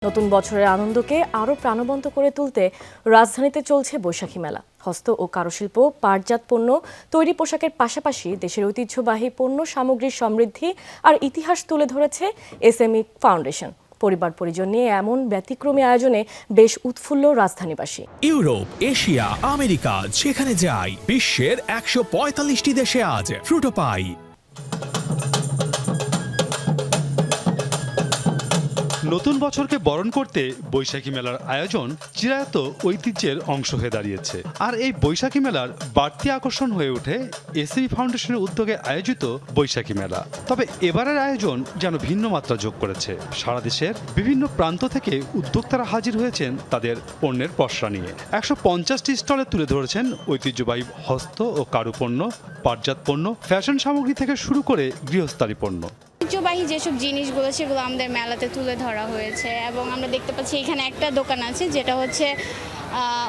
নতুন বছরের আনন্দকে আরও প্রাণবন্ত করে তুলতে রাজধানীতে চলছে বৈশাখী মেলা। হস্ত ও কারুশিল্প, পাটজাত পণ্য, তৈরি পোশাকের পাশাপাশি দেশের ঐতিহ্যবাহী পণ্য সামগ্রীর সমৃদ্ধি আর ইতিহাস তুলে ধরেছে এসএমই ফাউন্ডেশন। পরিবার পরিজন নিয়ে এমন ব্যতিক্রমী আয়োজনে বেশ উৎফুল্ল রাজধানীবাসী। ইউরোপ, এশিয়া, আমেরিকা যেখানে যাই, বিশ্বের 145টি দেশে আজ ফ্রুটো পাই। নতুন বছরকে বরণ করতে বৈশাখী মেলার আয়োজন চিরায়ত ঐতিহ্যের অংশ হয়ে দাঁড়িয়েছে। আর এই বৈশাখী মেলার বাড়তি আকর্ষণ হয়ে ওঠে এসএমই ফাউন্ডেশনের উদ্যোগে আয়োজিত বৈশাখী মেলা। তবে এবারের আয়োজন যেন ভিন্ন মাত্রা যোগ করেছে। সারা দেশের বিভিন্ন প্রান্ত থেকে উদ্যোক্তারা হাজির হয়েছেন তাদের পণ্যের পসরা নিয়ে। 150টি স্টলে তুলে ধরেছেন ঐতিহ্যবাহী হস্ত ও কারুপণ্য, পাটজাত পণ্য, ফ্যাশন সামগ্রী থেকে শুরু করে গৃহস্থালী পণ্য। ঐতিহ্যবাহী যেসব জিনিসগুলো সেগুলো আমাদের মেলাতে তুলে ধরা হয়েছে এবং আমরা দেখতে পাচ্ছি এখানে একটা দোকান আছে যেটা হচ্ছে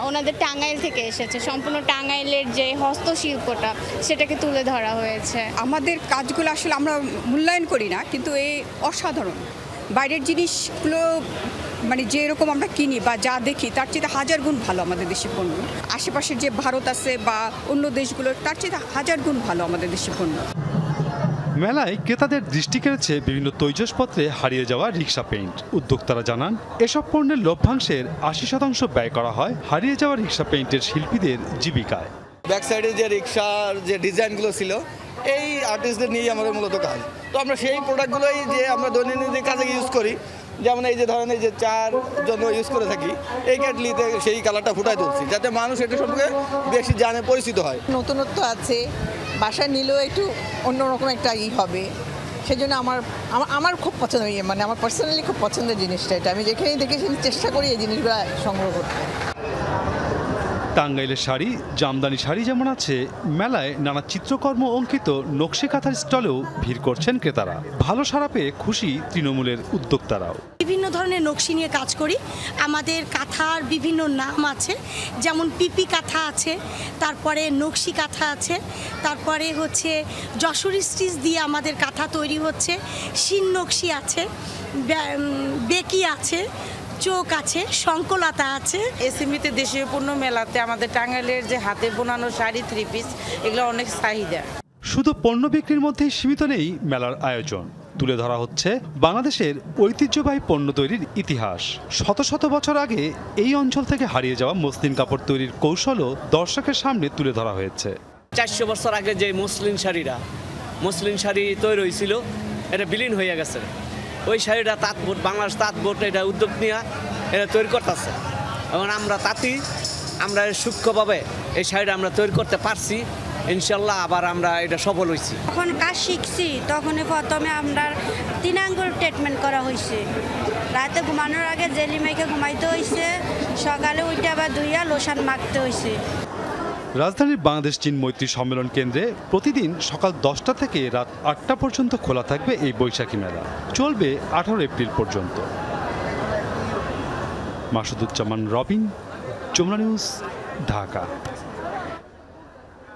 ওনাদের টাঙ্গাইল থেকে এসেছে। সম্পূর্ণ টাঙ্গাইলের যে হস্তশিল্পটা সেটাকে তুলে ধরা হয়েছে। আমাদের কাজগুলো আসলে আমরা মূল্যায়ন করি না, কিন্তু এই অসাধারণ বাইরের জিনিসগুলো মানে যেরকম আমরা কিনি বা যা দেখি তার চেয়ে হাজার গুণ ভালো আমাদের দেশের পণ্য। আশেপাশের যে ভারত আছে বা অন্য দেশগুলো তার চেয়ে হাজার গুণ ভালো আমাদের দেশের পণ্য। মেলায় ক্রেতাদের দৃষ্টি কেড়েছে বিভিন্ন তৈজসপত্রে হারিয়ে যাওয়া রিক্সা পেইন্ট। উদ্যোক্তারা জানান, এসব পণ্যের লভ্যাংশের 80% ব্যয় করা হয় হারিয়ে যাওয়া রিক্সা পেইন্টের শিল্পীদের জীবিকায়। ব্যাক সাইডে যে রিক্সার যে ডিজাইনগুলো ছিল এই আর্টিস্টদের নিয়েই আমাদের মূলত কাজ। তো আমরা সেই প্রোডাক্টগুলোই যে আমরা দৈনন্দিন কাজে ইউজ করি, যেমন এই যে ধরেন এই যে চার জন্য ইউজ করে থাকি, এই কেটলিতে সেই কালারটা ফুটাই তুলছি যাতে মানুষ এটা সম্পর্কে বেশি জানে, পরিচিত হয়। নতুনত্ব আছে, বাসায় নিলেও একটু অন্যরকম একটা হবে। সেই জন্য আমার খুব পছন্দ, মানে আমার পার্সোনালি খুব পছন্দের জিনিসটা এটা। আমি যেখানেই দেখেছি চেষ্টা করি এই জিনিসগুলো সংগ্রহ করতে। টাঙ্গাইলের শাড়ি, জামদানি শাড়ি যেমন আছে, মেলায় নানা চিত্রকর্ম অঙ্কিত নকশি কাঁথার স্টলেও ভিড় করছেন ক্রেতারা। ভালো সাড়া পেয়ে খুশি তৃণমূলের উদ্যোক্তারাও। বিভিন্ন ধরনের নকশি নিয়ে কাজ করি। আমাদের কাঁথার বিভিন্ন নাম আছে, যেমন পিপি কাঁথা আছে, তারপরে নকশি কাঁথা আছে, তারপরে হচ্ছে যশোরী স্টিচ দিয়ে আমাদের কাঁথা তৈরি হচ্ছে, শিন নকশি আছে, বেকি আছে, চোখ আছে, শঙ্কলতা আছে। এসএমইতে দেশীয় পণ্য মেলাতে আমাদের টাঙ্গাইলের যে হাতে বোনানো শাড়ি, থ্রি পিস, এগুলো অনেক চাহিদা। শুধু পণ্য বিক্রির মধ্যেই সীমিত নেই মেলার আয়োজন। তুলে ধরা হচ্ছে বাংলাদেশের ঐতিহ্যবাহী পণ্য তৈরির ইতিহাস। শত শত বছর আগে এই অঞ্চল থেকে হারিয়ে যাওয়া মসলিন কাপড় তৈরির কৌশলও দর্শকের সামনে তুলে ধরা হয়েছে। 400 বছর আগে যে মসলিন শাড়ি তৈরি হয়েছিল, এটা বিলীন হয়ে গেছে। ওই শাড়িটা তাঁতবোট, বাংলাদেশ তাঁতবোট এটা উদ্যোগ নিয়ে এটা তৈরি করতেছে এবং আমরা সূক্ষ্মভাবে এই শাড়িটা আমরা তৈরি করতে পারছি। ইনশাল্লাহ আবার আমরা এটা সফল হয়েছি। যখন কাজ শিখছি তখন প্রথমে আমরা 3 আঙ্গুল ট্রিটমেন্ট করা হয়েছে। রাতে ঘুমানোর আগে জেলি মেখে ঘুমাইতে হয়েছে, সকালে উঠে আবার ধুইয়া লোশন মাখতে হয়েছে। রাজধানীর বাংলাদেশ চীন মৈত্রী সম্মেলন কেন্দ্রে প্রতিদিন সকাল 10টা থেকে রাত 8টা পর্যন্ত খোলা থাকবে এই বৈশাখী মেলা। চলবে 18 এপ্রিল পর্যন্ত। মাসুদুজ্জামান রবিন, যমুনা নিউজ, ঢাকা।